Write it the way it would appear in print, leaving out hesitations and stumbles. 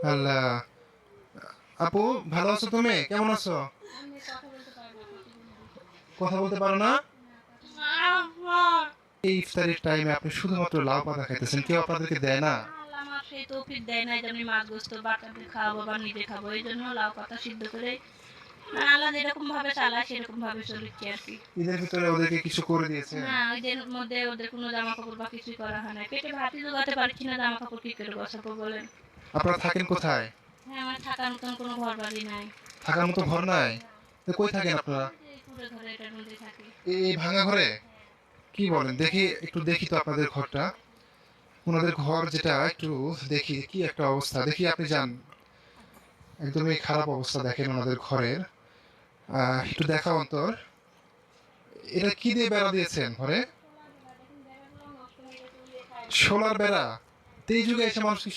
আল্লাহ। আপু, ভালো আছো তুমি? কেমন আছো? আমি কথা বলতে পারি না প্রতিবন্ধী। কথা বলতে পারো না? না, কথা এই ইফতারির টাইমে আপনি শুধুমাত্র লাউ পাতা খাইতেছেন, কেউ আপনাদেরকে দেয় না? আল্লাহ আমার সেই তৌফিক দেয় নাই যে আমি মাছ গোস্ত বাচ্চাদের খাওয়াবো বা নিজে খাবো, এই জন্য লাউ পাতা সিদ্ধ করে আল্লাহ যেরকম ভাবে চালায় সেরকম ভাবে চলছি আর কি। ঈদের ভিতরে ওদেরকে কিছু করে দিয়েছেন? না, ওদের মধ্যে ওদের কোনো জামা কাপড় বা কিছুই করা হয় না, পেটে ভাতই জোগাতে পারছি না, জামা কাপড় কি করে বসাবো বলেন। আপনারা থাকেন কোথায়? হ্যাঁ, আমার থাকার মতন কোনো ঘর বাড়ি নাই। থাকার মতো ঘর নাই? না, তো কই থাকেন আপনারা? ওই যে কুড়ে ঘরে এটার মধ্যে থাকি। এই ভাঙা ঘরে? হ্যাঁ। কি বলেন, দেখি একটু, দেখি তো আপনাদের ঘরটা। ওনাদের ঘর যেটা একটু দেখি, কি একটা অবস্থা, দেখি আপনি যান। একদমই খারাপ অবস্থা দেখেন ওনাদের ঘরের। একটু দেখা অন্তর। এটা কি দিয়ে বেড়া দিয়েছেন ঘরে? সোলার বেড়া, দেখুন বেড়াগুলো নষ্ট হয়ে গেছে, উড়ে খায়। সোলার বেড়া? তো এই যুগে এসে মানুষ কি